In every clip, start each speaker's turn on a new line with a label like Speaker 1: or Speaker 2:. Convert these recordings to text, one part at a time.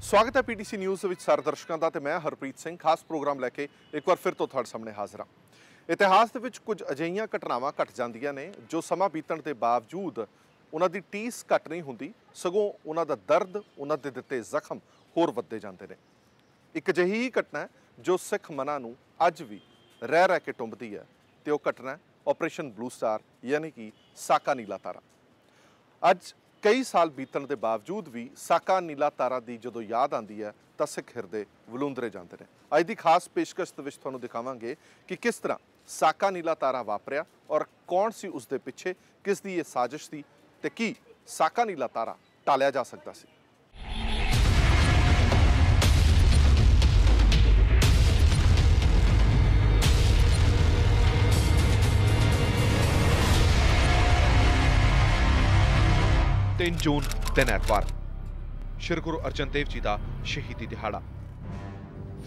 Speaker 1: स्वागत है PTC news which सारे दर्शकों का। मैं हरप्रीत सिंह खास प्रोग्राम लैके एक बार फिर तो तुहाडे सामने हाज़र हाँ। इतिहास के विच कुछ अजिहियां घटनावां घट जांदियां ने जो समा बीतण के बावजूद उन्हां दी टीस घट नहीं हुंदी, सगों उन्हां दा दर्द, उन्हां दे दिते जख्म होर वधदे जांदे ने। एक अजिही ही घटना है जो सिख मनां नूं अज भी रह रह के टुंबदी है, ते ओह घटना है ऑपरेशन ब्लू स्टार यानी कि साका नीला तारा। अज कई साल बीतण के बावजूद भी साका नीला तारा की जो याद आती है तो सिख हिरदे वलूंदरे जाते हैं। अज की खास पेशकश विच तुहानूं दिखावांगे कि किस तरह साका नीला तारा वापरिया और कौन सी उसके पिछे, किस दी ये साजिश थी ते की साका नीला तारा टालिया जा सकता सी। तीन जून दिन ऐतवार श्री गुरु अर्जन देव जी का शहीदी दिहाड़ा।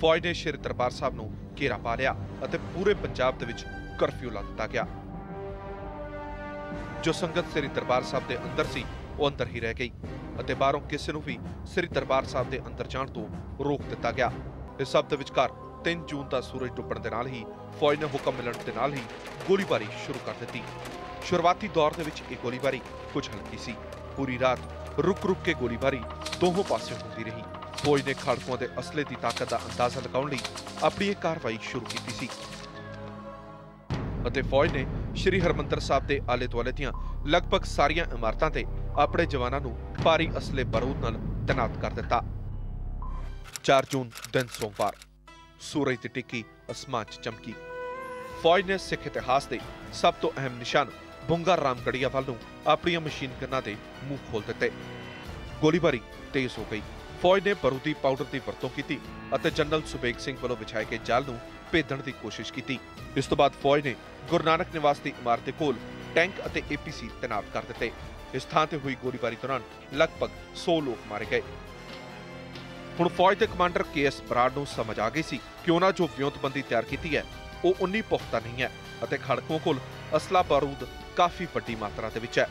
Speaker 1: फौज ने श्री दरबार साहब नूं घेरा पा लिया और पूरे पंजाब दे विच करफ्यू ला दिता गया। जो संगत श्री दरबार साहब के अंदर सी वो अंदर ही रह गई और बाहरों किसी नूं भी श्री दरबार साहब के अंदर जाण तो रोक दिता गया। इस सब दे विचकार 3 जून का सूरज डुब्बण दे नाल ही फौज ने हुक्म मिलण दे नाल ही गोलीबारी शुरू कर दी। शुरुआती दौर दे विच ये गोलीबारी कुछ हल्की सी। पूरी रात रुक रुक के गोलीबारी दोनों पासे होती रही। फौज ने खाड़कुआं दे असले की ताकत का अंदाजा लगाउण लई अपनी कार्रवाई शुरू की सी। फौज ने श्री हरमंदर साहब के आले दुआले दियां लगभग सारियां इमारतां ते अपने जवानां नूं भारी असले बारूद नाल तैनात कर दिता। 4 जून दिन सोमवार सूरज की टिक्की आसमान च चमकी। फौज ने सिख इतिहास के सब तो अहम निशान बुंगा रामगढ़िया वाल अपनी मशीन गन्नां दे मूँह खोल दिते। गोलीबारी तेज हो गई। फौज ने बारूदी पाउडर की वरतों की और जनरल सुबेग सिंह वालों विछाए गए जाल नूं भेदण की कोशिश की। इस तो बाद फौज ने गुरु नानक निवास की इमारत के कोल टैंक और APC तैनात कर दिते। इस थां ते हुई गोलीबारी दौरान लगभग 100 लोग मारे गए। हुण फौज के कमांडर KS बराड़ नूं समझ आ गई सी कि उन्हां जो विਉਂਤਬੰਦੀ तैयार की है वो उन्नी पुख्ता नहीं है और खाड़कुओं कोल असला बारूद काफी वड्डी मात्रा दे विच है।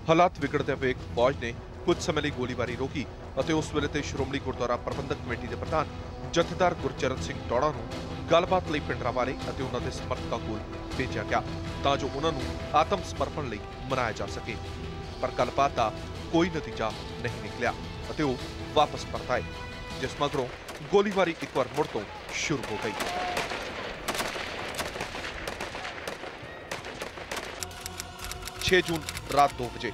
Speaker 1: हालात बिगड़ते वेख फौज ने कुछ समय लिए गोलीबारी रोकी और उस वेले ते श्रोमणी गुरुद्वारा प्रबंधक कमेटी के प्रधान जथेदार गुरचरण सिंह टौड़ा नूं गलबात लई पिंडरावाले और उन्होंने समर्थकों कोल भेजा गया तां जो उन्होंने आत्म समर्पण लई मनाया जा सके। पर गलबात का कोई नतीजा नहीं निकलिया और वो वापस परत आए, जिस मगरों गोलीबारी एक बार मुड़ तो शुरू हो गई। जून रात 2 बजे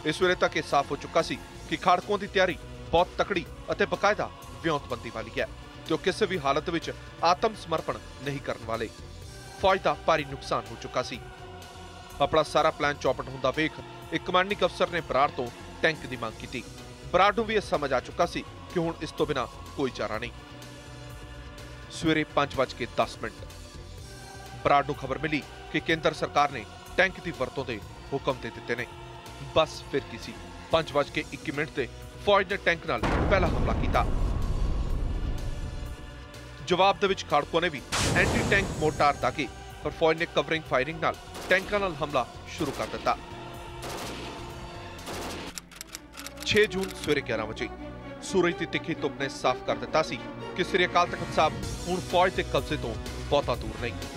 Speaker 1: इस वेले तक यह साफ हो चुका सी कि खाड़कुओं की तैयारी बहुत तकड़ी और बकायदा विਉਂਤਬੰਦੀ वाली है, जो किसी भी हालत में आत्म समर्पण नहीं करने वाले। फौज का भारी नुकसान हो चुका सी। अपना सारा प्लान चौपट होंदा वेख एक कमांडिंग अफसर ने बराड़ तो टैंक की मांग की। बराड़ नूं भी यह समझ आ चुका सी कि हुण इस तो बिना कोई चारा नहीं। सवेरे 5:10 बराड़ नूं खबर मिली कि केंद्र सरकार ने टैंक की वरतों के हुक्म दे दिते ने। बस फिर किसी 5:21 ते फौज ने टैंक नाल पहला हमला किया। जवाब दे विच खाड़कुओं ने भी एंटी टैंक मोर्टार दागे पर फौज ने कवरिंग फायरिंग नाल टैंकां नाल हमला शुरू कर दिता। 6 जून सवेरे 11 बजे सूरज की तिखी धुप ने साफ कर दिता सी कि श्री अकाल तख्त साहब हुण फौज के कब्जे तो बहुता दूर नहीं।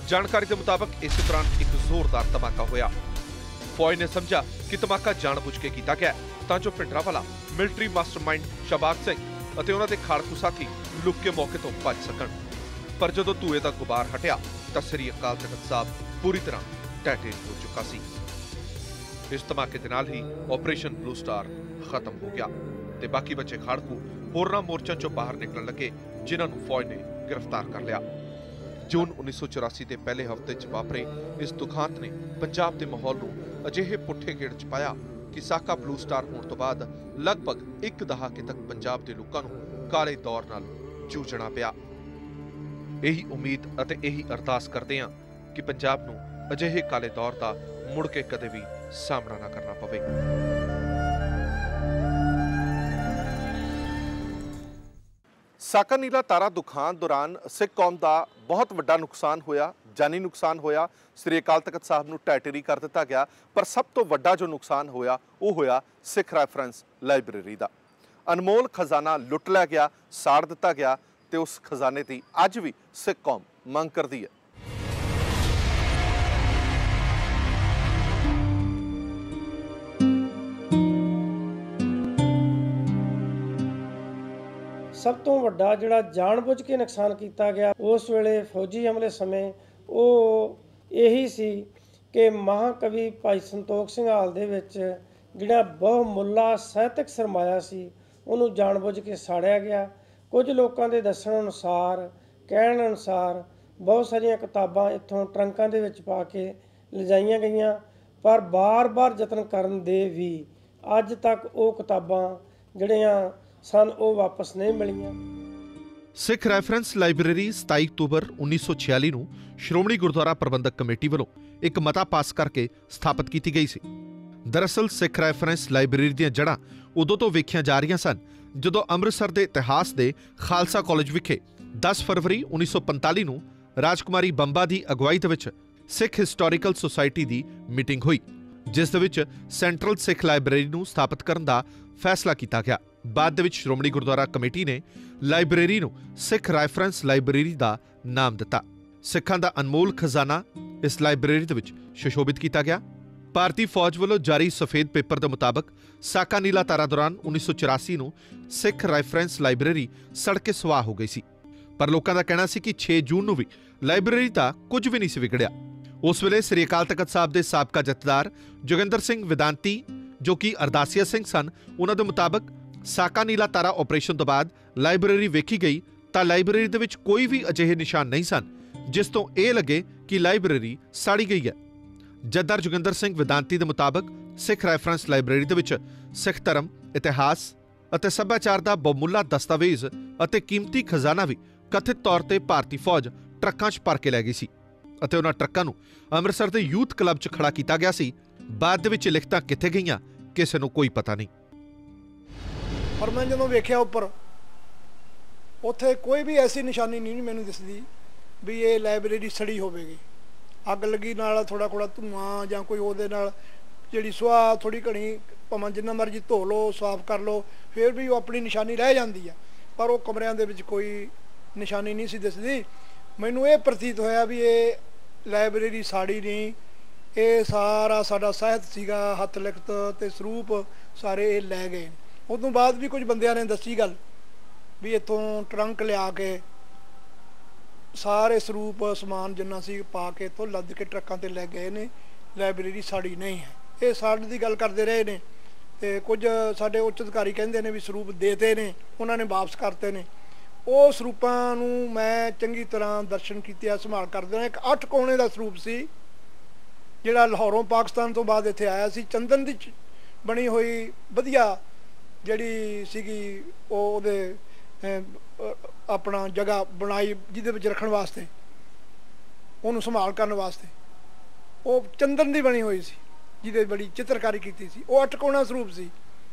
Speaker 1: जानकारी के मुताबिक इस दौरान एक जोरदार धमाका होया। फौज ने समझा कि धमाका जानबूझ के किया गया तां जो पिंडरावाला मिलिटरी मास्टरमाइंड शहबाज सिंह और उन्होंने खाड़कू साथी लुक के मौके तो बच सकन। पर जो धुएं का गुबार हटिया तो श्री अकाल तख्त साहब पूरी तरह टैटेज हो चुका सी। इस धमाके के नाल ही ऑपरेशन ब्लू स्टार खत्म हो गया ते बाकी बचे खाड़कू होरना मोर्चों चों बाहर निकलण लगे, जिन्होंने फौज ने गिरफ्तार कर लिया। जून 1984 के पहले हफ्ते च वापरे इस दुखांत ने पंजाब के माहौल नूं अजिहे पुठे गेड़ च पाया कि साका ब्लू स्टार होने तो बाद लगभग एक दहाके तक पंजाब के लोगों नूं काले दौर नाल जूझना पिया। यही उम्मीद और यही अरदास करते हैं कि पंजाब नूं अजिहे काले दौर का मुड़ के कदे भी सामना ना करना पवे। साका नीला तारा दुखांत दौरान सिख कौम का बहुत वड्डा नुकसान होया, जानी नुकसान होया। श्री अकाल तख्त साहब नूं टैटरी कर दिता गया, पर सब तो वड्डा जो नुकसान होया वो होया सिख रैफरेंस लाइब्रेरी का। अनमोल खजाना लुट लिया गया, साड़ दिता गया ते उस खजाने की अज भी सिख कौम मंग करती है।
Speaker 2: सब तो वड्डा जिहड़ा जानबुझ के नुकसान किया गया उस वेले फौजी हमले समय वो यही सी कि महाकवि भाई संतोख सिंह हाल दे विच जिहड़ा बहुमुल्ला ਸਾਹਿਤਕ ਸਰਮਾਇਆ ਸੀ ਉਹਨੂੰ ਜਾਣਬੁੱਝ ਕੇ ਸਾੜਿਆ ਗਿਆ। कुछ लोगों के दस्सण अनुसार कहण अनुसार बहुत सारिया किताबां इत्थों ट्रंकां दे विच पा के लिजाईयां गईयां, पर बार-बार यतन करन दे भी अज तक वो किताबां जिहड़ियां सन वो वापस नहीं मिलियां।
Speaker 1: सिख रैफरेंस लाइब्रेरी 27 अक्तूबर 1946 ਨੂੰ ਸ਼੍ਰੋਮਣੀ ਗੁਰਦੁਆਰਾ ਪ੍ਰਬੰਧਕ ਕਮੇਟੀ ਵੱਲੋਂ ਇੱਕ ਮਤਾ ਪਾਸ ਕਰਕੇ ਸਥਾਪਿਤ ਕੀਤੀ ਗਈ ਸੀ। ਦਰਅਸਲ ਸਿੱਖ ਰੈਫਰੈਂਸ ਲਾਇਬ੍ਰੇਰੀ ਦੀਆਂ ਜੜ੍ਹਾਂ ਉਦੋਂ ਤੋਂ ਵੇਖੀਆਂ ਜਾ ਰਹੀਆਂ ਸਨ ਜਦੋਂ ਅੰਮ੍ਰਿਤਸਰ ਦੇ ਇਤਿਹਾਸ ਦੇ ਖਾਲਸਾ ਕਾਲਜ ਵਿਖੇ 10 ਫਰਵਰੀ 1945 ਨੂੰ ਰਾਜਕੁਮਾਰੀ ਬੰਬਾ ਦੀ ਅਗਵਾਈ ਦੇ ਵਿੱਚ ਸਿੱਖ ਹਿਸਟੋਰੀਕਲ ਸੁਸਾਇਟੀ ਦੀ ਮੀਟਿੰਗ ਹੋਈ, ਜਿਸ ਦੇ ਵਿੱਚ ਸੈਂਟਰਲ ਸਿੱਖ ਲਾਇਬ੍ਰੇਰੀ ਨੂੰ ਸਥਾਪਿਤ ਕਰਨ ਦਾ ਫੈਸਲਾ ਕੀਤਾ ਗਿਆ। ਬਾਅਦ ਦੇ ਵਿੱਚ ਸ਼੍ਰੋਮਣੀ ਗੁਰਦੁਆਰਾ ਕਮੇਟੀ ਨੇ ਲਾਇਬ੍ਰੇਰੀ ਨੂੰ ਸਿੱਖ ਰੈਫਰੈਂਸ ਲਾਇਬ੍ਰੇਰੀ ਦਾ ਨਾਮ ਦਿੱਤਾ। ਸਿੱਖਾਂ ਦਾ ਅਨਮੋਲ ਖਜ਼ਾਨਾ ਇਸ ਲਾਇਬ੍ਰੇਰੀ ਦੇ ਵਿੱਚ ਸੁਸ਼ੋਭਿਤ ਕੀਤਾ ਗਿਆ। ਭਾਰਤੀ ਫੌਜ ਵੱਲੋਂ ਜਾਰੀ ਸਫੇਦ ਪੇਪਰ ਦੇ ਮੁਤਾਬਕ ਸਾਕਾ ਨੀਲਾ ਤਾਰਾ ਦੌਰਾਨ 1984 ਨੂੰ ਸਿੱਖ ਰੈਫਰੈਂਸ ਲਾਇਬ੍ਰੇਰੀ ਸੜ ਕੇ ਸੁਆਹ ਹੋ ਗਈ ਸੀ, ਪਰ ਲੋਕਾਂ ਦਾ ਕਹਿਣਾ ਸੀ ਕਿ 6 ਜੂਨ ਨੂੰ ਵੀ ਲਾਇਬ੍ਰੇਰੀ ਦਾ ਕੁਝ ਵੀ ਨਹੀਂ ਸੀ ਵਿਗੜਿਆ। ਉਸ ਵੇਲੇ ਸ੍ਰੀ ਅਕਾਲ ਤਖ਼ਤ ਸਾਹਿਬ ਦੇ ਸਾਬਕਾ ਜਥੇਦਾਰ ਜੋਗਿੰਦਰ ਸਿੰਘ ਵਿਦਾਂਤੀ, ਜੋ ਕਿ ਅਰਦਾਸੀਆ ਸਿੰਘ ਸਨ, ਉਹਨਾਂ ਦੇ ਮੁਤਾਬਕ ਸਾਕਾ ਨੀਲਾ ਤਾਰਾ ਆਪਰੇਸ਼ਨ ਤੋਂ ਬਾਅਦ ਲਾਇਬ੍ਰੇਰੀ ਵੇਖੀ ਗਈ ਤਾਂ ਲਾਇਬ੍ਰੇਰੀ ਦੇ ਵਿੱਚ ਕੋਈ ਵੀ ਅਜਿਹੇ ਨਿਸ਼ਾਨ ਨਹੀਂ ਸਨ ਜਿਸ ਤੋਂ ਇਹ ਲੱਗੇ ਕਿ ਲਾਇਬ੍ਰੇਰੀ ਸਾੜੀ ਗਈ ਹੈ। ਜਥੇਦਾਰ ਜੋਗਿੰਦਰ ਸਿੰਘ ਵਿਦਾਂਤੀ ਦੇ ਮੁਤਾਬਕ ਸਿੱਖ ਰੈਫਰੈਂਸ ਲਾਇਬ੍ਰੇਰੀ ਦੇ ਵਿੱਚ ਸਿੱਖ ਧਰਮ, ਇਤਿਹਾਸ ਅਤੇ ਸੱਭਿਆਚਾਰ ਦਾ ਬਹੁਮੁੱਲਾ ਦਸਤਾਵੇਜ਼ ਅਤੇ ਕੀਮਤੀ ਖਜ਼ਾਨਾ ਵੀ ਕਥਿਤ ਤੌਰ ਤੇ ਭਾਰਤੀ ਫੌਜ ਟਰੱਕਾਂ 'ਚ ਭਰ ਕੇ ਲੈ ਗਈ ਸੀ ਅਤੇ ਉਹਨਾਂ ਟਰੱਕਾਂ ਨੂੰ ਅੰਮ੍ਰਿਤਸਰ ਦੇ ਯੂਥ ਕਲੱਬ 'ਚ ਖੜਾ ਕੀਤਾ ਗਿਆ ਸੀ। ਬਾਅਦ ਦੇ ਵਿੱਚ ਲਿਖਤਾਂ ਕਿੱਥੇ ਗਈਆਂ ਕਿਸੇ ਨੂੰ ਕੋਈ ਪਤਾ ਨਹੀਂ।
Speaker 3: ਪਰ ਮੈਂ ਜਦੋਂ ਵੇਖਿਆ ਉੱਪਰ, ਉੱਥੇ ਕੋਈ ਵੀ ਐਸੀ ਨਿਸ਼ਾਨੀ ਨਹੀਂ ਮੈਨੂੰ ਦਿਸਦੀ ਵੀ ਇਹ ਲਾਇਬ੍ਰੇਰੀ ਸੜੀ ਹੋਵੇਗੀ। ਅੱਗ ਲੱਗੀ ਨਾਲ ਥੋੜਾ ਧੂਆਂ ਜਾਂ ਕੋਈ ਉਹਦੇ ਨਾਲ ਜਿਹੜੀ ਸੁਆਹ ਥੋੜੀ ਘਣੀ ਭਾਵੇਂ ਜਿੰਨਾ ਮਰਜ਼ੀ ਧੋ ਲਓ, ਸਾਫ਼ ਕਰ ਲਓ, ਫਿਰ ਵੀ ਉਹ ਆਪਣੀ ਨਿਸ਼ਾਨੀ ਰਹਿ ਜਾਂਦੀ ਆ, ਪਰ ਉਹ ਕਮਰਿਆਂ ਦੇ ਵਿੱਚ ਕੋਈ ਨਿਸ਼ਾਨੀ ਨਹੀਂ ਸੀ ਦਿਸਦੀ। ਮੈਨੂੰ ਇਹ ਪ੍ਰਤੀਤ ਹੋਇਆ ਵੀ ਇਹ ਲਾਇਬ੍ਰੇਰੀ ਸਾੜੀ ਨਹੀਂ, ਇਹ ਸਾਰਾ ਸਾਡਾ ਸਾਹਿਤ ਸੀਗਾ, ਹੱਥ ਲਿਖਤ ਤੇ ਸਰੂਪ ਸਾਰੇ ਇਹ ਲੈ ਗਏ। ਉਸ ਤੋਂ ਬਾਅਦ ਵੀ ਕੁਝ ਬੰਦਿਆਂ ਨੇ ਦੱਸੀ ਗੱਲ ਵੀ ਇੱਥੋਂ ਟਰੰਕ ਲਿਆ ਕੇ ਸਾਰੇ ਸਰੂਪ ਸਮਾਨ ਜਿੰਨਾ ਸੀ ਪਾ ਕੇ ਇੱਥੋਂ ਲੱਦ ਕੇ ਟਰੱਕਾਂ ਤੇ ਲੈ ਗਏ ਨੇ। ਲਾਇਬ੍ਰੇਰੀ ਸਾੜੀ ਨਹੀਂ ਹੈ। ਇਹ ਸਾੜ ਦੀ ਗੱਲ ਕਰਦੇ ਰਹੇ ਨੇ ਤੇ ਕੁਝ ਸਾਡੇ ਉੱਚ ਅਧਿਕਾਰੀ ਕਹਿੰਦੇ ਨੇ ਵੀ ਸਰੂਪ ਦੇਤੇ ਨੇ, ਉਹਨਾਂ ਨੇ ਵਾਪਸ ਕਰਤੇ ਨੇ। ਉਹ ਸਰੂਪਾਂ ਨੂੰ ਮੈਂ ਚੰਗੀ ਤਰ੍ਹਾਂ ਦਰਸ਼ਨ ਕੀਤੇ, ਸੰਭਾਲ ਕਰਦੇ ਨੇ। ਇੱਕ 8 ਕੋਣੇ ਦਾ ਸਰੂਪ ਸੀ ਜਿਹੜਾ ਲਾਹੌਰੋਂ ਪਾਕਿਸਤਾਨ ਤੋਂ ਬਾਅਦ ਇੱਥੇ ਆਇਆ ਸੀ, ਚੰਦਨ ਦੀ ਬਣੀ ਹੋਈ ਵਧੀਆ ਜਿਹੜੀ ਸੀਗੀ ਉਹਦੇ ਆਪਣਾ ਜਗ੍ਹਾ ਬਣਾਈ ਜਿਹਦੇ ਵਿੱਚ ਰੱਖਣ ਵਾਸਤੇ, ਉਹਨੂੰ ਸੰਭਾਲ ਕਰਨ ਵਾਸਤੇ। ਉਹ ਚੰਦਨ ਦੀ ਬਣੀ ਹੋਈ ਸੀ ਜਿਹਦੇ ਬੜੀ ਚਿੱਤਰਕਾਰੀ ਕੀਤੀ ਸੀ। ਉਹ 8 ਕੋਣਾ ਸਰੂਪ ਸੀ।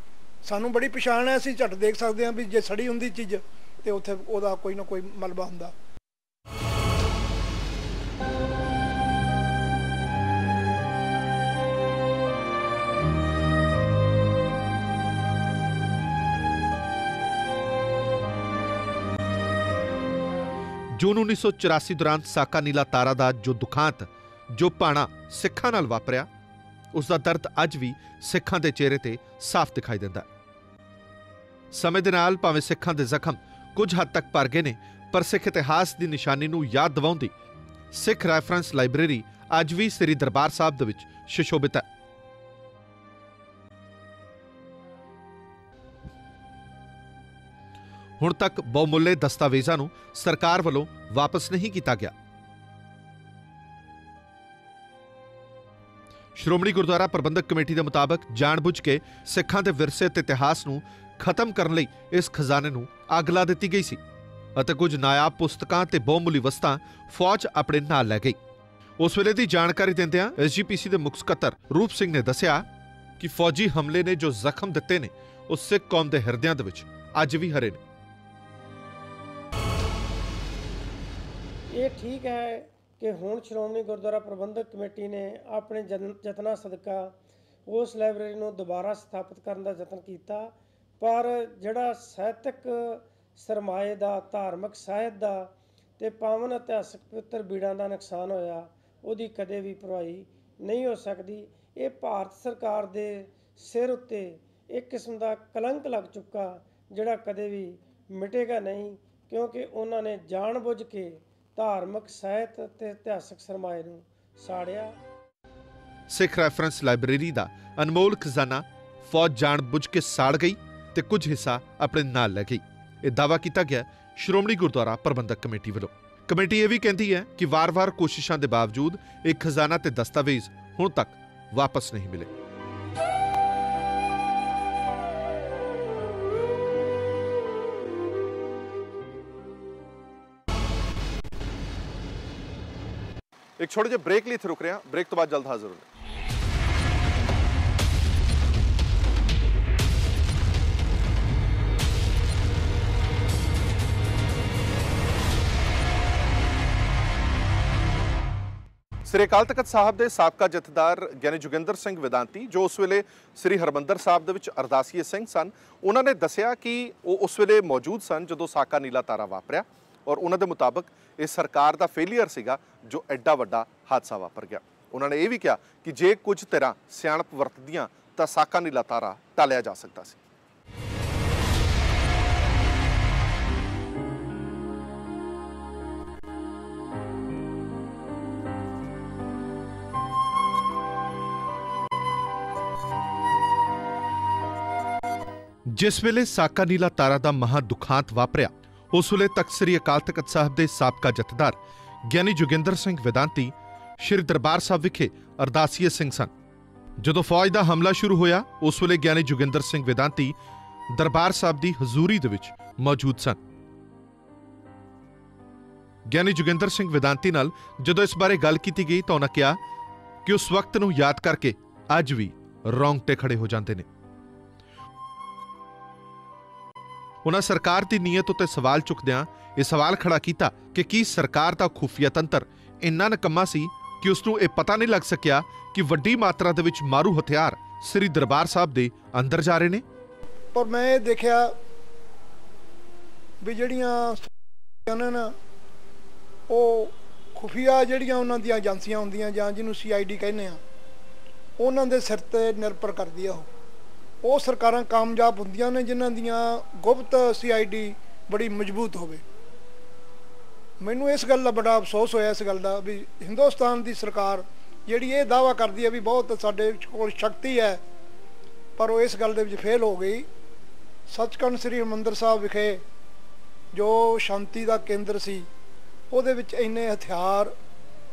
Speaker 3: ਸਾਨੂੰ ਬੜੀ ਪਛਾਣ ਹੈ, ਅਸੀਂ ਝੱਟ ਦੇਖ ਸਕਦੇ ਹਾਂ ਵੀ ਜੇ ਸੜੀ ਹੁੰਦੀ ਚੀਜ਼ ਤੇ ਉੱਥੇ ਉਹਦਾ ਕੋਈ ਨਾ ਕੋਈ ਮਲਬਾ ਹੁੰਦਾ।
Speaker 1: ਜੂਨ 1984 ਦੌਰਾਨ ਸਾਕਾ ਨੀਲਾ ਤਾਰਾ ਦਾ ਜੋ ਦੁਖਾਂਤ, ਜੋ ਭਾਣਾ ਸਿੱਖਾਂ ਨਾਲ ਵਾਪਰਿਆ, ਉਸ ਦਾ ਦਰਦ ਅੱਜ ਵੀ ਸਿੱਖਾਂ ਦੇ ਚਿਹਰੇ ਤੇ ਸਾਫ਼ ਦਿਖਾਈ ਦਿੰਦਾ। ਸਮੇਂ ਦੇ ਨਾਲ ਭਾਵੇਂ ਸਿੱਖਾਂ ਦੇ ਜ਼ਖਮ ਕੁਝ ਹੱਦ ਤੱਕ ਭਰ ਗਏ ਨੇ, ਪਰ ਸਿੱਖ ਇਤਿਹਾਸ ਦੀ ਨਿਸ਼ਾਨੀ ਨੂੰ ਯਾਦ ਦਿਵਾਉਂਦੀ ਸਿੱਖ ਰੈਫਰੈਂਸ ਲਾਇਬ੍ਰੇਰੀ ਅੱਜ ਵੀ ਸ੍ਰੀ ਦਰਬਾਰ ਸਾਹਿਬ ਦੇ ਵਿੱਚ ਸੁਸ਼ੋਭਿਤ ਹੈ। ਹੁਣ ਤੱਕ ਬਹੁਮੁੱਲੇ ਦਸਤਾਵੇਜ਼ਾਂ ਨੂੰ ਸਰਕਾਰ ਵੱਲੋਂ ਵਾਪਸ ਨਹੀਂ ਕੀਤਾ ਗਿਆ। ਸ਼੍ਰੋਮਣੀ ਗੁਰਦੁਆਰਾ ਪ੍ਰਬੰਧਕ ਕਮੇਟੀ ਦੇ ਮੁਤਾਬਕ ਜਾਣਬੁੱਝ ਕੇ ਸਿੱਖਾਂ ਦੇ ਵਿਰਸੇ ਤੇ ਇਤਿਹਾਸ ਨੂੰ ਖਤਮ ਕਰਨ ਲਈ ਇਸ ਖਜ਼ਾਨੇ ਨੂੰ ਅੱਗ ਲਾ ਦਿੱਤੀ ਗਈ ਸੀ ਅਤੇ ਕੁਝ ਨਾਇਆਬ ਪੁਸਤਕਾਂ ਤੇ ਬਹੁਮੁੱਲੀ ਵਸਤਾਂ ਫੌਜ ਆਪਣੇ ਨਾਲ ਲੈ ਗਈ। ਉਸ ਵੇਲੇ ਦੀ ਜਾਣਕਾਰੀ ਦਿੰਦਿਆਂ SGPC ਦੇ ਮੁੱਖ ਸਕੱਤਰ ਰੂਪ ਸਿੰਘ ਨੇ ਦੱਸਿਆ ਕਿ ਫੌਜੀ ਹਮਲੇ ਨੇ ਜੋ ਜ਼ਖਮ ਦਿੱਤੇ ਨੇ ਉਹ ਸਿੱਖ ਕੌਮ ਦੇ ਹਿਰਦਿਆਂ ਦੇ ਵਿੱਚ ਅੱਜ ਵੀ ਹਰੇ ਨੇ।
Speaker 2: ਇਹ ਠੀਕ ਹੈ ਕਿ ਹੁਣ ਸ਼੍ਰੋਮਣੀ ਗੁਰਦੁਆਰਾ ਪ੍ਰਬੰਧਕ ਕਮੇਟੀ ਨੇ ਆਪਣੇ ਯਤਨਾਂ ਸਦਕਾ ਉਸ ਲਾਇਬ੍ਰੇਰੀ ਨੂੰ ਦੁਬਾਰਾ ਸਥਾਪਿਤ ਕਰਨ ਦਾ ਯਤਨ ਕੀਤਾ, ਪਰ ਜਿਹੜਾ ਸਾਹਿਤਕ ਸਰਮਾਏ ਦਾ, ਧਾਰਮਿਕ ਸਾਹਿਤ ਦਾ ਤੇ ਪਾਵਨ ਇਤਿਹਾਸਕ ਪਵਿੱਤਰ ਬੀੜਾਂ ਦਾ ਨੁਕਸਾਨ ਹੋਇਆ, ਉਹਦੀ ਕਦੇ ਵੀ ਭਰਵਾਈ ਨਹੀਂ ਹੋ ਸਕਦੀ। ਇਹ ਭਾਰਤ ਸਰਕਾਰ ਦੇ ਸਿਰ ਉੱਤੇ ਇੱਕ ਕਿਸਮ ਦਾ ਕਲੰਕ ਲੱਗ ਚੁੱਕਾ, ਜਿਹੜਾ ਕਦੇ ਵੀ ਮਿਟੇਗਾ ਨਹੀਂ, ਕਿਉਂਕਿ ਉਹਨਾਂ ਨੇ ਜਾਣ-ਬੁੱਝ ਕੇ ਧਾਰਮਿਕ ਸਾਹਿਤ ਤੇ ਇਤਿਹਾਸਕ ਸਰਮਾਏ ਨੂੰ ਸਾੜਿਆ।
Speaker 1: ਸਿੱਖ ਰੈਫਰੈਂਸ ਲਾਇਬ੍ਰੇਰੀ ਦਾ ਅਨਮੋਲ ਖਜ਼ਾਨਾ ਫੌਜ ਜਾਣ-ਬੁੱਝ ਕੇ ਸਾੜ ਗਈ ਤੇ ਕੁਝ ਹਿੱਸਾ ਆਪਣੇ ਨਾਲ ਲੈ ਗਈ। ਇਹ ਦਾਅਵਾ ਕੀਤਾ ਗਿਆ ਸ਼੍ਰੋਮਣੀ ਗੁਰਦੁਆਰਾ ਪ੍ਰਬੰਧਕ ਕਮੇਟੀ ਵੱਲੋਂ। ਕਮੇਟੀ ਇਹ ਵੀ ਕਹਿੰਦੀ ਹੈ ਕਿ ਵਾਰ-ਵਾਰ ਕੋਸ਼ਿਸ਼ਾਂ ਦੇ ਬਾਵਜੂਦ ਇਹ ਖਜ਼ਾਨਾ ਤੇ ਦਸਤਾਵੇਜ਼ ਹੁਣ ਤੱਕ ਵਾਪਸ ਨਹੀਂ ਮਿਲੇ। ਇੱਕ ਛੋਟੇ ਜਿਹੇ ਬ੍ਰੇਕ ਲਈ ਇੱਥੇ ਰੁਕ ਰਹੇ ਹਾਂ। ਬ੍ਰੇਕ ਤੋਂ ਬਾਅਦ ਜਲਦ ਹਾਜ਼ਰ ਹੋਣਾ। ਸ੍ਰੀ ਅਕਾਲ ਤਖਤ ਸਾਹਿਬ ਦੇ ਸਾਬਕਾ ਜਥੇਦਾਰ ਗਿਆਨੀ ਜੋਗਿੰਦਰ ਸਿੰਘ ਵਿਦਾਂਤੀ, ਜੋ ਉਸ ਵੇਲੇ ਸ੍ਰੀ ਹਰਮੰਦਰ ਸਾਹਿਬ ਦੇ ਵਿੱਚ ਅਰਦਾਸੀਏ ਸਿੰਘ ਸਨ, ਉਹਨਾਂ ਨੇ ਦੱਸਿਆ ਕਿ ਉਹ ਉਸ ਵੇਲੇ ਮੌਜੂਦ ਸਨ ਜਦੋਂ ਸਾਕਾ ਨੀਲਾ ਤਾਰਾ ਵਾਪਰਿਆ, ਔਰ ਉਹਨਾਂ ਦੇ ਮੁਤਾਬਕ ਇਹ ਸਰਕਾਰ ਦਾ ਫੇਲੀਅਰ ਸੀਗਾ ਜੋ ਐਡਾ ਵੱਡਾ ਹਾਦਸਾ ਵਾਪਰ ਗਿਆ। ਉਹਨਾਂ ਨੇ ਇਹ ਵੀ ਕਿਹਾ ਕਿ ਜੇ ਕੁਝ ਤਰ੍ਹਾਂ ਸਿਆਣਪ ਵਰਤਦੀਆਂ ਤਾਂ ਸਾਕਾ ਨੀਲਾ ਤਾਰਾ ਟਾਲਿਆ ਜਾ ਸਕਦਾ ਸੀ। ਜਿਸ ਵੇਲੇ ਸਾਕਾ ਨੀਲਾ ਤਾਰਾ ਦਾ ਮਹਾ ਦੁਖਾਂਤ ਵਾਪਰਿਆ, ਉਸ ਵੇਲੇ ਤਖਤ ਸ੍ਰੀ ਅਕਾਲ ਤਖਤ ਸਾਹਿਬ ਦੇ ਸਾਬਕਾ ਜਥੇਦਾਰ ਗਿਆਨੀ ਜੋਗਿੰਦਰ ਸਿੰਘ ਵਿਦਾਂਤੀ ਸ਼੍ਰੀ ਦਰਬਾਰ ਸਾਹਿਬ ਵਿਖੇ ਅਰਦਾਸੀਏ ਸਿੰਘ ਸਨ। ਜਦੋਂ ਫੌਜ ਦਾ ਹਮਲਾ ਸ਼ੁਰੂ ਹੋਇਆ, ਉਸ ਵੇਲੇ ਗਿਆਨੀ ਜੋਗਿੰਦਰ ਸਿੰਘ ਵਿਦਾਂਤੀ ਦਰਬਾਰ ਸਾਹਿਬ ਦੀ ਹਜ਼ੂਰੀ ਦੇ ਵਿੱਚ ਮੌਜੂਦ ਸਨ। ਗਿਆਨੀ ਜੋਗਿੰਦਰ ਸਿੰਘ ਵਿਦਾਂਤੀ ਨਾਲ ਜਦੋਂ ਇਸ ਬਾਰੇ ਗੱਲ ਕੀਤੀ ਗਈ ਤਾਂ ਉਹਨਾਂ ਕਿਹਾ ਕਿ ਉਸ ਵਕਤ ਨੂੰ ਯਾਦ ਕਰਕੇ ਅੱਜ ਵੀ ਰੌਂਗਟੇ ਖੜੇ ਹੋ ਜਾਂਦੇ ਨੇ। ਉਹਨਾਂ ਸਰਕਾਰ ਦੀ ਨੀਅਤ ਉੱਤੇ ਸਵਾਲ ਚੁੱਕਦਿਆਂ ਇਹ ਸਵਾਲ ਖੜਾ ਕੀਤਾ ਕਿ ਕੀ ਸਰਕਾਰ ਦਾ ਖੁਫੀਆ ਤੰਤਰ ਇੰਨਾ ਨਕੰਮਾ ਸੀ ਕਿ ਉਸ ਨੂੰ ਇਹ ਪਤਾ ਨਹੀਂ ਲੱਗ ਸਕਿਆ ਕਿ ਵੱਡੀ ਮਾਤਰਾ ਦੇ ਵਿੱਚ ਮਾਰੂ ਹਥਿਆਰ ਸ੍ਰੀ ਦਰਬਾਰ ਸਾਹਿਬ ਦੇ ਅੰਦਰ ਜਾ ਰਹੇ ਨੇ।
Speaker 3: ਪਰ ਮੈਂ ਇਹ ਦੇਖਿਆ ਵੀ ਜਿਹੜੀਆਂ ਨਾ ਉਹ ਖੁਫੀਆ ਜਿਹੜੀਆਂ ਉਹਨਾਂ ਦੀਆਂ ਏਜੰਸੀਆਂ ਹੁੰਦੀਆਂ ਜਾਂ ਜਿਹਨੂੰ CID ਕਹਿੰਦੇ ਆ, ਉਹਨਾਂ ਦੇ ਸਿਰ ਤੇ ਨਿਰਭਰ ਕਰਦੀ ਆ। ਉਹ ਸਰਕਾਰਾਂ ਕਾਮਯਾਬ ਹੁੰਦੀਆਂ ਨੇ ਜਿਨ੍ਹਾਂ ਦੀਆਂ ਗੁਪਤ CID ਬੜੀ ਮਜ਼ਬੂਤ ਹੋਵੇ। ਮੈਨੂੰ ਇਸ ਗੱਲ ਦਾ ਬੜਾ ਅਫਸੋਸ ਹੋਇਆ, ਇਸ ਗੱਲ ਦਾ ਵੀ ਹਿੰਦੁਸਤਾਨ ਦੀ ਸਰਕਾਰ ਜਿਹੜੀ ਇਹ ਦਾਅਵਾ ਕਰਦੀ ਹੈ ਵੀ ਬਹੁਤ ਸਾਡੇ ਕੋਲ ਸ਼ਕਤੀ ਹੈ, ਪਰ ਉਹ ਇਸ ਗੱਲ ਦੇ ਵਿੱਚ ਫੇਲ ਹੋ ਗਈ। ਸੱਚਖੰਡ ਸ੍ਰੀ ਹਰਿਮੰਦਰ ਸਾਹਿਬ ਵਿਖੇ ਜੋ ਸ਼ਾਂਤੀ ਦਾ ਕੇਂਦਰ ਸੀ, ਉਹਦੇ ਵਿੱਚ ਇੰਨੇ ਹਥਿਆਰ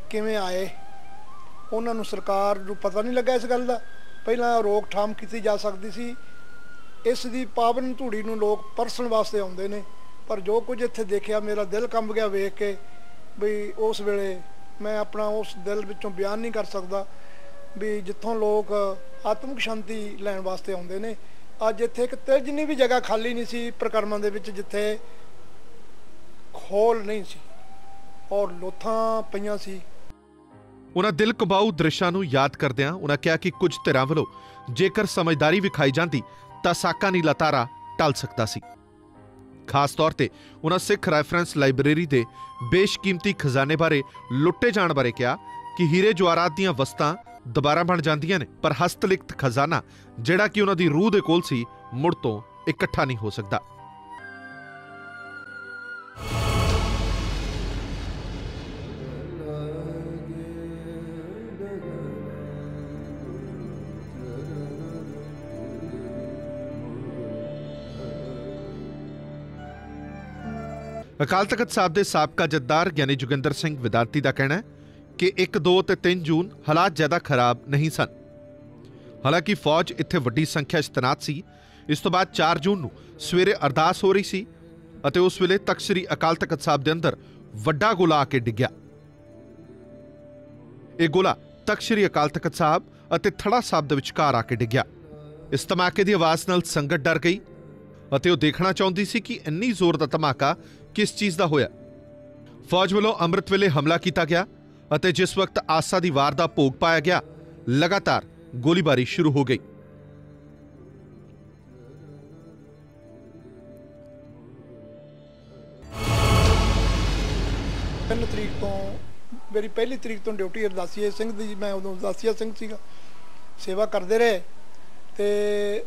Speaker 3: ਕਿਵੇਂ ਆਏ, ਉਹਨਾਂ ਨੂੰ ਸਰਕਾਰ ਨੂੰ ਪਤਾ ਨਹੀਂ ਲੱਗਾ ਇਸ ਗੱਲ ਦਾ। ਪਹਿਲਾਂ ਰੋਕਥਾਮ ਕੀਤੀ ਜਾ ਸਕਦੀ ਸੀ। ਇਸ ਦੀ ਪਾਵਨ ਧੂੜੀ ਨੂੰ ਲੋਕ ਪਰਸਣ ਵਾਸਤੇ ਆਉਂਦੇ ਨੇ, ਪਰ ਜੋ ਕੁਝ ਇੱਥੇ ਦੇਖਿਆ ਮੇਰਾ ਦਿਲ ਕੰਬ ਗਿਆ ਵੇਖ ਕੇ। ਵੀ ਉਸ ਵੇਲੇ ਮੈਂ ਆਪਣਾ ਉਸ ਦਿਲ ਵਿੱਚੋਂ ਬਿਆਨ ਨਹੀਂ ਕਰ ਸਕਦਾ ਵੀ ਜਿੱਥੋਂ ਲੋਕ ਆਤਮਿਕ ਸ਼ਾਂਤੀ ਲੈਣ ਵਾਸਤੇ ਆਉਂਦੇ ਨੇ, ਅੱਜ ਇੱਥੇ ਇੱਕ ਤਿਲ ਜਿੰਨੀ ਵੀ ਜਗ੍ਹਾ ਖਾਲੀ ਨਹੀਂ ਸੀ ਪ੍ਰਕਰਮਾਂ ਦੇ ਵਿੱਚ ਜਿੱਥੇ ਖੋਲ ਨਹੀਂ ਸੀ ਔਰ ਲੋਥਾਂ ਪਈਆਂ ਸੀ।
Speaker 1: ਉਹਨਾਂ ਦਿਲ ਕਬਾਊ ਦ੍ਰਿਸ਼ਾਂ ਨੂੰ ਯਾਦ ਕਰਦਿਆਂ ਉਹਨਾਂ ਕਿਹਾ ਕਿ ਕੁਝ ਧਿਰਾਂ ਵੱਲੋਂ ਜੇਕਰ ਸਮਝਦਾਰੀ ਵਿਖਾਈ ਜਾਂਦੀ ਤਾਂ ਸਾਕਾ ਨੀਲਾ ਤਾਰਾ ਟਲ ਸਕਦਾ ਸੀ। ਖਾਸ ਤੌਰ ਤੇ ਉਹਨਾਂ ਸਿੱਖ ਰੈਫਰੈਂਸ ਲਾਇਬ੍ਰੇਰੀ ਦੇ ਬੇਸ਼ਕੀਮਤੀ ਖਜ਼ਾਨੇ ਬਾਰੇ ਲੁੱਟੇ ਜਾਣ ਬਾਰੇ ਕਿਹਾ ਕਿ ਹੀਰੇ ਜਵਾਹਰਾਤ ਦੀਆਂ ਵਸਤਾਂ ਦੁਬਾਰਾ ਬਣ ਜਾਂਦੀਆਂ ਨੇ, ਪਰ ਹਸਤਲਿਖਤ ਖਜ਼ਾਨਾ ਜਿਹੜਾ ਕਿ ਉਹਨਾਂ ਦੀ ਰੂਹ ਦੇ ਕੋਲ ਸੀ, ਮੁੜ ਤੋਂ ਇਕੱਠਾ ਨਹੀਂ ਹੋ ਸਕਦਾ। ਅਕਾਲ ਤਖਤ ਸਾਹਿਬ ਦੇ ਸਾਬਕਾ ਜਥੇਦਾਰ ਗਿਆਨੀ ਜੋਗਿੰਦਰ ਸਿੰਘ ਵਿਦਾਂਤੀ ਦਾ ਕਹਿਣਾ ਹੈ ਕਿ 1, 2 ਤੇ 3 ਜੂਨ ਹਾਲਾਤ ਜ਼ਿਆਦਾ ਖਰਾਬ ਨਹੀਂ ਸਨ। ਹਾਲਾਂਕਿ ਫੌਜ ਇੱਥੇ ਵੱਡੀ ਸੰਖਿਆ 'ਚ ਤੈਨਾਤ ਸੀ। ਇਸ ਤੋਂ ਬਾਅਦ 4 ਜੂਨ ਨੂੰ ਸਵੇਰੇ ਅਰਦਾਸ ਹੋ ਰਹੀ ਸੀ ਅਤੇ ਉਸ ਵੇਲੇ ਤਖਤ ਸ੍ਰੀ ਅਕਾਲ ਤਖਤ ਸਾਹਿਬ ਦੇ ਅੰਦਰ ਵੱਡਾ ਗੋਲਾ ਆ ਕੇ ਡਿੱਗਿਆ। ਇਹ ਗੋਲਾ ਤਖਤ ਸ੍ਰੀ ਅਕਾਲ ਤਖਤ ਸਾਹਿਬ ਅਤੇ ਥੜਾ ਸਾਹਿਬ ਦੇ ਵਿਚਕਾਰ ਆ ਕੇ ਡਿੱਗਿਆ। ਇਸ ਧਮਾਕੇ ਦੀ ਆਵਾਜ਼ ਨਾਲ ਸੰਗਤ ਡਰ ਗਈ ਅਤੇ ਉਹ ਦੇਖਣਾ ਚਾਹੁੰਦੀ ਸੀ ਕਿ ਇੰਨੀ ਜ਼ੋਰ ਦਾ ਧਮਾਕਾ ਕਿਸ ਚੀਜ਼ ਦਾ ਹੋਇਆ। ਫੌਜ ਵੱਲੋਂ ਅੰਮ੍ਰਿਤ ਵੇਲੇ ਹਮਲਾ ਕੀਤਾ ਗਿਆ ਅਤੇ ਜਿਸ ਵਕਤ ਆਸਾ ਦੀ ਵਾਰ ਦਾ ਭੋਗ ਪਾਇਆ ਗਿਆ, ਲਗਾਤਾਰ ਗੋਲੀਬਾਰੀ ਸ਼ੁਰੂ ਹੋ ਗਈ।
Speaker 3: 3 ਤਰੀਕ ਤੋਂ ਮੇਰੀ ਪਹਿਲੀ ਤਰੀਕ ਤੋਂ ਡਿਊਟੀ ਅਰਦਾਸੀਆ ਸਿੰਘ ਦੀ, ਮੈਂ ਉਦੋਂ ਅਰਦਾਸੀਆ ਸਿੰਘ ਸੀਗਾ, ਸੇਵਾ ਕਰਦੇ ਰਹੇ। ਤੇ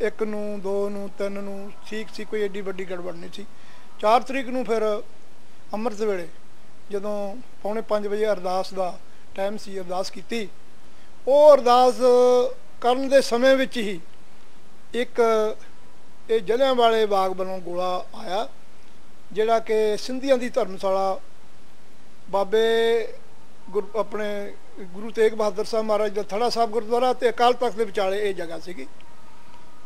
Speaker 3: 1 ਨੂੰ 2 ਨੂੰ 3 ਨੂੰ ਠੀਕ ਸੀ, ਕੋਈ ਐਡੀ ਵੱਡੀ ਗੜਬੜ ਨਹੀਂ ਸੀ। 4 ਤਰੀਕ ਨੂੰ ਫਿਰ ਅੰਮ੍ਰਿਤ ਵੇਲੇ ਜਦੋਂ 4:45 ਵਜੇ ਅਰਦਾਸ ਦਾ ਟਾਈਮ ਸੀ, ਅਰਦਾਸ ਕੀਤੀ। ਉਹ ਅਰਦਾਸ ਕਰਨ ਦੇ ਸਮੇਂ ਵਿੱਚ ਹੀ ਇੱਕ ਇਹ ਜਲਿਆਂਵਾਲੇ ਬਾਗ ਵੱਲੋਂ ਗੋਲਾ ਆਇਆ, ਜਿਹੜਾ ਕਿ ਸਿੰਧੀਆਂ ਦੀ ਧਰਮਸ਼ਾਲਾ ਬਾਬੇ ਆਪਣੇ ਗੁਰੂ ਤੇਗ ਬਹਾਦਰ ਸਾਹਿਬ ਮਹਾਰਾਜ ਦਾ ਥੜਾ ਸਾਹਿਬ ਗੁਰਦੁਆਰਾ ਤੇ ਅਕਾਲ ਤਖਤ ਦੇ ਵਿਚਾਲੇ ਇਹ ਜਗ੍ਹਾ ਸੀਗੀ।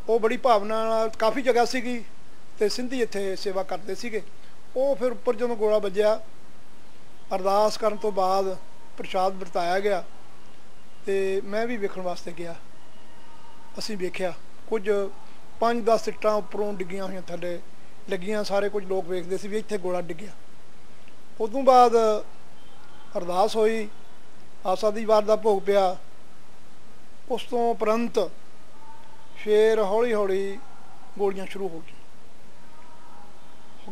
Speaker 3: ਉਹ ਬੜੀ ਭਾਵਨਾ ਨਾਲ ਕਾਫੀ ਜਗ੍ਹਾ ਸੀਗੀ ਤੇ ਸਿੰਧੀ ਇੱਥੇ ਸੇਵਾ ਕਰਦੇ ਸੀਗੇ। ਉਹ ਫਿਰ ਉੱਪਰ ਜਦੋਂ ਗੋਲਾ ਵੱਜਿਆ, ਅਰਦਾਸ ਕਰਨ ਤੋਂ ਬਾਅਦ ਪ੍ਰਸ਼ਾਦ ਵਰਤਾਇਆ ਗਿਆ ਤੇ ਮੈਂ ਵੀ ਵੇਖਣ ਵਾਸਤੇ ਗਿਆ। ਅਸੀਂ ਵੇਖਿਆ ਕੁਝ 5-10 ਇੱਟਾਂ ਉੱਪਰੋਂ ਡਿੱਗੀਆਂ ਹੋਈਆਂ ਥੱਲੇ ਲੱਗੀਆਂ, ਸਾਰੇ ਕੁਝ ਲੋਕ ਵੇਖਦੇ ਸੀ ਵੀ ਇੱਥੇ ਗੋਲਾ ਡਿੱਗਿਆ। ਉਦੋਂ ਬਾਅਦ ਅਰਦਾਸ ਹੋਈ, ਆਸਾ ਦੀ ਵਾਰ ਦਾ ਭੋਗ ਪਿਆ। ਉਸ ਤੋਂ ਉਪਰੰਤ ਫਿਰ ਹੌਲੀ ਹੌਲੀ ਗੋਲੀਆਂ ਸ਼ੁਰੂ ਹੋ ਗਈਆਂ।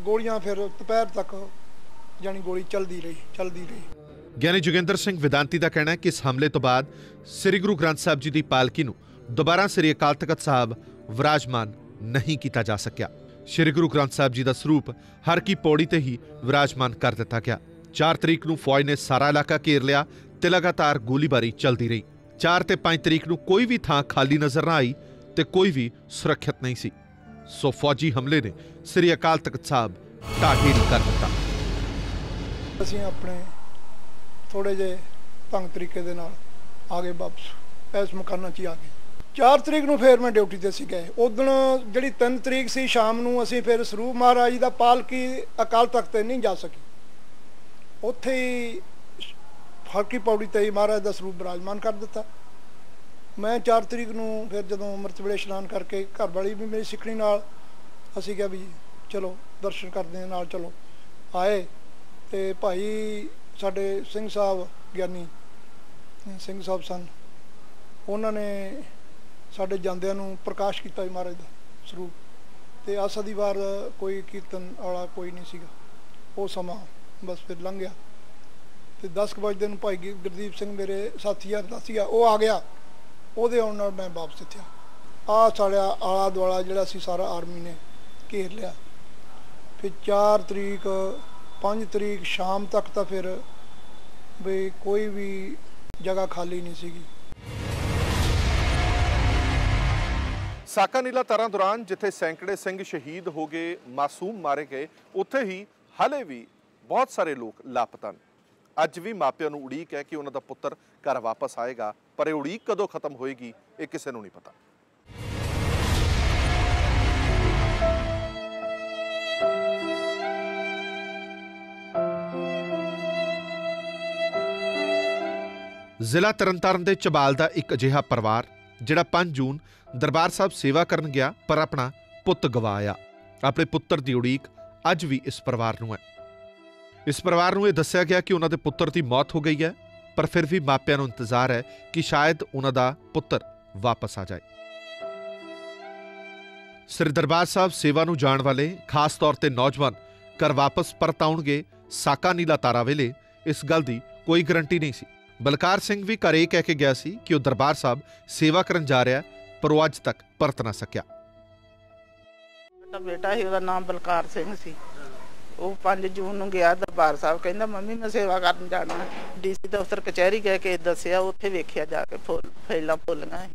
Speaker 3: ਗੋਲੀਆਂ ਫਿਰ ਦੁਪਹਿਰ ਤੱਕ ਜਾਣੀ ਗੋਲੀ ਚੱਲਦੀ ਰਹੀ।
Speaker 1: ਗਿਆਨੀ ਜੋਗਿੰਦਰ ਸਿੰਘ ਵਿਦਾਂਤੀ ਦਾ ਕਹਿਣਾ ਹੈ ਕਿ ਇਸ ਹਮਲੇ ਤੋਂ ਬਾਅਦ ਸ੍ਰੀ ਗੁਰੂ ਗ੍ਰੰਥ ਸਾਹਿਬ ਜੀ ਦੀ ਪਾਲਕੀ ਨੂੰ ਦੁਬਾਰਾ ਸ੍ਰੀ ਅਕਾਲ ਤਖਤ ਸਾਹਿਬ ਵਿਰਾਜਮਾਨ ਨਹੀਂ ਕੀਤਾ ਜਾ ਸਕਿਆ। ਸ੍ਰੀ ਗੁਰੂ ਗ੍ਰੰਥ ਸਾਹਿਬ ਜੀ ਦਾ ਸਰੂਪ ਹਰ ਕੀ ਪੌੜੀ ਤੇ ਹੀ ਵਿਰਾਜਮਾਨ ਕਰ ਦਿੱਤਾ ਗਿਆ। 4 ਤਰੀਕ ਨੂੰ ਫੌਜ ਨੇ ਸਾਰਾ ਇਲਾਕਾ ਘੇਰ ਲਿਆ ਤੇ ਲਗਾਤਾਰ ਗੋਲੀਬਾਰੀ ਚੱਲਦੀ ਰਹੀ। 4 ਤੇ 5 ਤਰੀਕ ਨੂੰ ਕੋਈ ਵੀ ਥਾਂ ਖਾਲੀ ਨਜ਼ਰ ਨਾ ਆਈ ਤੇ ਕੋਈ ਵੀ ਸੁਰੱਖਿਅਤ ਨਹੀਂ ਸੀ। ਸੋ ਫੌਜੀ ਹਮਲੇ ਨੇ ਸ੍ਰੀ ਅਕਾਲ ਤਖਤ ਸਾਹਿਬ ਢਾਹ-ਢੇਰੀ ਕਰ ਦਿੱਤਾ।
Speaker 3: ਅਸੀਂ ਆਪਣੇ ਥੋੜੇ ਜਿਹੇ ਢੰਗ ਤਰੀਕੇ ਦੇ ਨਾਲ ਆ ਗਏ ਵਾਪਸ, ਇਸ ਮਕਾਨਾਂ 'ਚ ਹੀ ਆ ਗਏ। 4 ਤਰੀਕ ਨੂੰ ਫਿਰ ਮੈਂ ਡਿਊਟੀ ਤੇ ਸੀ ਗਏ। ਉਦਣ ਜਿਹੜੀ 3 ਤਰੀਕ ਸੀ ਸ਼ਾਮ ਨੂੰ ਅਸੀਂ ਫਿਰ ਸਰੂਪ ਮਹਾਰਾਜ ਦਾ ਪਾਲਕੀ ਅਕਾਲ ਤਖਤ ਤੇ ਨਹੀਂ ਜਾ ਸਕੀ। ਉੱਥੇ ਹੀ ਹਰਕੀ ਪੌੜੀ ਤੇ ਹੀ ਮਹਾਰਾਜ ਦਾ ਸਰੂਪ ਵਿਰਾਜਮਾਨ ਕਰ ਦਿੱਤਾ। ਮੈਂ 4 ਤਰੀਕ ਨੂੰ ਫਿਰ ਜਦੋਂ ਅੰਮ੍ਰਿਤ ਵੇਲੇ ਇਸ਼ਨਾਨ ਕਰਕੇ, ਘਰ ਵਾਲੀ ਵੀ ਮੇਰੀ ਸਿੱਖਣੀ ਨਾਲ, ਅਸੀਂ ਕਿਹਾ ਵੀ ਚਲੋ ਦਰਸ਼ਨ ਕਰਦੇ ਹਾਂ ਨਾਲ, ਚਲੋ ਆਏ। ਤੇ ਭਾਈ ਸਾਡੇ ਸਿੰਘ ਸਾਹਿਬ, ਗਿਆਨੀ ਸਿੰਘ ਸਾਹਿਬ ਸਨ, ਉਹਨਾਂ ਨੇ ਸਾਡੇ ਜਾਂਦਿਆਂ ਨੂੰ ਪ੍ਰਕਾਸ਼ ਕੀਤਾ ਮਹਾਰਾਜ ਦਾ ਸਰੂਪ। ਤੇ ਆਸਾ ਦੀ ਵਾਰ ਕੋਈ ਕੀਰਤਨ ਵਾਲਾ ਕੋਈ ਨਹੀਂ ਸੀਗਾ। ਉਹ ਸਮਾਂ ਬਸ ਫਿਰ ਲੰਘ ਗਿਆ ਤੇ 10 ਵਜੇ ਨੂੰ ਭਾਈ ਗੁਰਦੀਪ ਸਿੰਘ ਮੇਰੇ ਸਾਥੀ ਅਰਦਾਸੀਆ ਉਹ ਆ ਗਿਆ। ਉਹਦੇ ਆਉਣ ਨਾਲ ਮੈਂ ਵਾਪਸ ਇੱਥੇ ਆ ਸਾਲਿਆ ਆਲਾ ਦੁਆਲਾ ਜਿਹੜਾ ਸੀ ਸਾਰਾ ਆਰਮੀ ਨੇ ਘੇਰ ਲਿਆ। ਫਿਰ 4 ਤਰੀਕ 5 ਤਰੀਕ ਸ਼ਾਮ ਤੱਕ ਤਾਂ ਫਿਰ ਵੀ ਕੋਈ ਵੀ ਜਗ੍ਹਾ ਖਾਲੀ ਨਹੀਂ ਸੀਗੀ।
Speaker 1: ਸਾਕਾ ਨੀਲਾ ਤਾਰਾਂ ਦੌਰਾਨ ਜਿੱਥੇ ਸੈਂਕੜੇ ਸਿੰਘ ਸ਼ਹੀਦ ਹੋ ਗਏ, ਮਾਸੂਮ ਮਾਰੇ ਗਏ, ਉੱਥੇ ਹੀ ਹਾਲੇ ਵੀ ਬਹੁਤ ਸਾਰੇ ਲੋਕ ਲਾਪਤਾ ਨੇ। ਅੱਜ ਵੀ ਮਾਪਿਆਂ ਨੂੰ ਉਡੀਕ ਹੈ ਕਿ ਉਹਨਾਂ ਦਾ ਪੁੱਤਰ ਘਰ ਵਾਪਸ ਆਏਗਾ, ਪਰ ਇਹ ਉਡੀਕ ਕਦੋਂ ਖਤਮ ਹੋਏਗੀ ਇਹ ਕਿਸੇ ਨੂੰ ਨਹੀਂ ਪਤਾ। ਜ਼ਿਲ੍ਹਾ ਤਰਨਤਾਰਨ ਦੇ ਝਬਾਲ ਦਾ ਇੱਕ ਅਜਿਹਾ ਪਰਿਵਾਰ ਜਿਹੜਾ 5 ਜੂਨ ਦਰਬਾਰ ਸਾਹਿਬ ਸੇਵਾ ਕਰਨ ਗਿਆ ਪਰ ਆਪਣਾ ਪੁੱਤ ਗਵਾਇਆ। ਆਪਣੇ ਪੁੱਤਰ ਦੀ ਉਡੀਕ ਅੱਜ ਵੀ ਇਸ ਪਰਿਵਾਰ ਨੂੰ ਹੈ। ਇਸ ਪਰਿਵਾਰ ਨੂੰ ਇਹ ਦੱਸਿਆ ਗਿਆ ਕਿ ਉਹਨਾਂ ਦੇ ਪੁੱਤਰ ਦੀ ਮੌਤ ਹੋ ਗਈ ਹੈ, ਪਰ ਫਿਰ ਵੀ ਮਾਪਿਆਂ ਨੂੰ ਇੰਤਜ਼ਾਰ ਹੈ ਕਿ ਸ਼ਾਇਦ ਉਹਨਾਂ ਦਾ ਪੁੱਤਰ ਵਾਪਸ ਆ ਜਾਏ। ਸ੍ਰੀ ਦਰਬਾਰ ਸਾਹਿਬ ਸੇਵਾ ਨੂੰ ਜਾਣ ਵਾਲੇ ਖਾਸ ਤੌਰ ਤੇ ਨੌਜਵਾਨ ਘਰ ਵਾਪਸ ਪਰਤ ਆਉਣਗੇ ਸਾਕਾ ਨੀਲਾ ਤਾਰਾ ਵੇਲੇ, ਇਸ ਗੱਲ ਦੀ ਕੋਈ ਗਰੰਟੀ ਨਹੀਂ ਸੀ। ਬਲਕਾਰ ਸਿੰਘ ਵੀ ਘਰ ਇਹ ਕਹਿ ਕੇ ਗਿਆ ਸੀ ਕਿ ਉਹ ਦਰਬਾਰ ਸਾਹਿਬ ਸੇਵਾ ਕਰਨ ਜਾ ਰਿਹਾ, ਪਰ ਉਹ ਅੱਜ ਤੱਕ ਪਰਤ ਨਾ ਸਕਿਆ।
Speaker 4: ਬੇਟਾ ਸੀ, ਉਹਦਾ ਨਾਮ ਬਲਕਾਰ ਸਿੰਘ ਸੀ। ਉਹ 5 ਜੂਨ ਨੂੰ ਗਿਆ ਦਰਬਾਰ ਸਾਹਿਬ, ਕਹਿੰਦਾ ਮੰਮੀ ਮੈਂ ਸੇਵਾ ਕਰਨ ਜਾਣਾ। ਡੀਸੀ ਦਫ਼ਤਰ ਕਚਹਿਰੀ ਗਏ ਕੇ ਦੱਸਿਆ, ਉੱਥੇ ਵੇਖਿਆ ਜਾ ਕੇ ਫਾਈਲਾਂ ਫੁੱਲੀਆਂ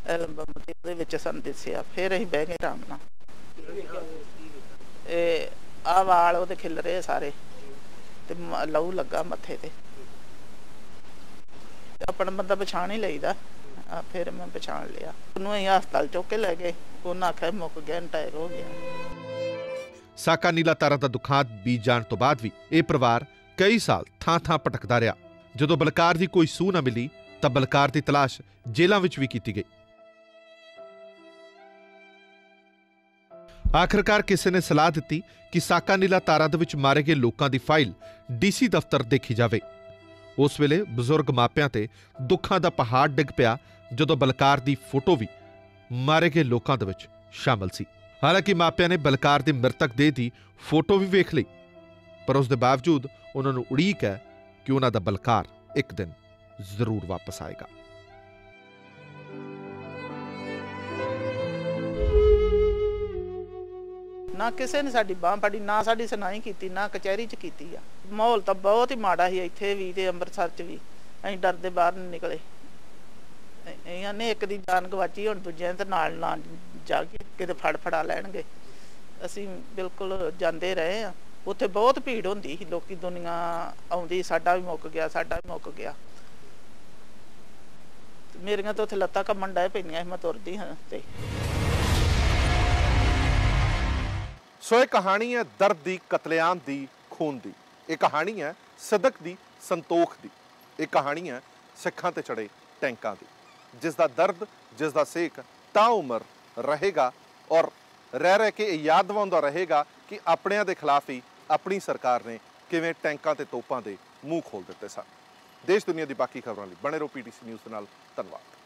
Speaker 4: ਐਲਬਮ ਤੇ, ਉਹਦੇ ਵਿੱਚ ਸਾਨੂੰ ਦੱਸਿਆ। ਫਿਰ ਅਸੀਂ ਬਹਿ ਗਏ ਆਰਾਮ ਨਾਲ। ਇਹ ਆਹ ਵਾਲ ਉਹਦੇ ਖਿਲ ਰਹੇ ਸਾਰੇ ਤੇ ਲਹੂ ਲੱਗਾ ਮੱਥੇ ਤੇ। ਆਪਣਾ ਬੰਦਾ ਪਛਾਣ ਹੀ ਲਈਦਾ। ਫਿਰ ਮੈਂ ਪਛਾਣ ਲਿਆ ਉਹਨੂੰ। ਅਸੀਂ ਹਸਪਤਾਲ ਚੁੱਕ ਕੇ ਲੈ ਗਏ। ਉਹਨਾਂ ਆਖਿਆ ਮੁੱਕ ਗਿਆ, ਅਟੈਕ ਹੋ ਗਿਆ।
Speaker 1: ਸਾਕਾ ਨੀਲਾ ਤਾਰਾ ਦਾ ਦੁਖਾਂਤ ਬੀਤ ਜਾਣ ਤੋਂ ਬਾਅਦ ਵੀ ਇਹ ਪਰਿਵਾਰ ਕਈ ਸਾਲ ਥਾਂ-ਥਾਂ ਭਟਕਦਾ ਰਿਹਾ। ਜਦੋਂ ਬਲਕਾਰ ਦੀ ਕੋਈ ਸੂਹ ਨਾ ਮਿਲੀ ਤਾਂ ਬਲਕਾਰ ਦੀ ਤਲਾਸ਼ ਜੇਲ੍ਹਾਂ ਵਿੱਚ ਵੀ ਕੀਤੀ ਗਈ। ਆਖਰਕਾਰ ਕਿਸੇ ਨੇ ਸਲਾਹ ਦਿੱਤੀ ਕਿ ਸਾਕਾ ਨੀਲਾ ਤਾਰਾ ਦੇ ਵਿੱਚ ਮਾਰੇ ਗਏ ਲੋਕਾਂ ਦੀ ਫਾਈਲ ਡੀਸੀ ਦਫ਼ਤਰ ਦੇਖੀ ਜਾਵੇ। ਉਸ ਵੇਲੇ ਬਜ਼ੁਰਗ ਮਾਪਿਆਂ ਤੇ ਦੁੱਖਾਂ ਦਾ ਪਹਾੜ ਡਿੱਗ ਪਿਆ ਜਦੋਂ ਬਲਕਾਰ ਦੀ ਫੋਟੋ ਵੀ ਮਾਰੇ ਗਏ ਲੋਕਾਂ ਦੇ ਵਿੱਚ ਸ਼ਾਮਲ ਸੀ। ਹਾਲਾਂਕਿ ਮਾਪਿਆਂ ਨੇ ਬਲਕਾਰ ਦੇ ਮ੍ਰਿਤਕ ਦੇਹ ਦੀ ਫੋਟੋ ਵੀ ਵੇਖ ਲਈ, ਪਰ ਉਸ ਦੇ ਬਾਵਜੂਦ ਉਹਨਾਂ ਨੂੰ ਉਡੀਕ ਹੈ ਕਿ ਉਹਨਾਂ ਦਾ ਬਲਕਾਰ ਇੱਕ ਦਿਨ ਜ਼ਰੂਰ ਵਾਪਸ ਆਏਗਾ।
Speaker 4: ਨਾ ਕਿਸੇ ਨੇ ਸਾਡੀ ਬਾਂਹ ਫੜੀ, ਨਾ ਸਾਡੀ ਸੁਣਾਈ ਕੀਤੀ, ਨਾ ਕਚਹਿਰੀ 'ਚ ਕੀਤੀ ਆ। ਮਾਹੌਲ ਤਾਂ ਬਹੁਤ ਹੀ ਮਾੜਾ ਸੀ ਇੱਥੇ ਵੀ ਤੇ ਅੰਮ੍ਰਿਤਸਰ 'ਚ ਵੀ। ਅਸੀਂ ਡਰਦੇ ਬਾਹਰ ਨਹੀਂ ਨਿਕਲੇ। ਇਹਨਾਂ ਨੇ ਇੱਕ ਦੀ ਜਾਨ ਗਵਾਚੀ, ਹੁਣ ਦੂਜਿਆਂ ਤੇ ਨਾਲ ਨਾ ਜਾ ਕੇ ਕਿਤੇ ਫੜਾ ਲੈਣਗੇ। ਅਸੀਂ ਬਿਲਕੁਲ ਜਾਂਦੇ ਰਹੇ ਆ। ਉੱਥੇ ਬਹੁਤ ਭੀੜ ਹੁੰਦੀ ਸੀ, ਲੋਕੀ ਦੁਨੀਆ ਆਉਂਦੀ, ਸਾਡਾ ਵੀ ਮੁੱਕ ਗਿਆ, ਸਾਡਾ ਵੀ ਮੁੱਕ ਗਿਆ। ਮੇਰੀਆਂ ਤਾਂ ਉੱਥੇ ਲੱਤਾਂ ਕੰਬਣ ਡੈ ਪੈਂਦੀਆਂ ਸੀ, ਮੈਂ ਤੁਰਦੀ ਹਾਂ ਤੇ।
Speaker 1: ਸੋ ਇਹ ਕਹਾਣੀ ਹੈ ਦਰਦ ਦੀ, ਕਤਲੇਆਮ ਦੀ, ਖੂਨ ਦੀ। ਇਹ ਕਹਾਣੀ ਹੈ ਸਦਕ ਦੀ, ਸੰਤੋਖ ਦੀ। ਇਹ ਕਹਾਣੀ ਹੈ ਸਿੱਖਾਂ ਤੇ ਚੜੇ ਟੈਂਕਾਂ ਦੀ, ਜਿਸ ਦਾ ਦਰਦ, ਜਿਸ ਦਾ ਸੇਕ ਤਾਂ ਉਮਰ ਰਹੇਗਾ ਔਰ ਰਹਿ ਕੇ ਇਹ ਯਾਦ ਦਿਵਾਉਂਦਾ ਰਹੇਗਾ ਕਿ ਆਪਣਿਆਂ ਦੇ ਖਿਲਾਫ ਹੀ ਆਪਣੀ ਸਰਕਾਰ ਨੇ ਕਿਵੇਂ ਟੈਂਕਾਂ ਤੇ ਤੋਪਾਂ ਦੇ ਮੂੰਹ ਖੋਲ ਦਿੱਤੇ ਸਨ। ਦੇਸ਼ ਦੁਨੀਆ ਦੀ ਬਾਕੀ ਖਬਰਾਂ ਲਈ ਬਣੇ ਰਹੋ PTC ਨਿਊਜ਼ ਦੇ ਨਾਲ। ਧੰਨਵਾਦ।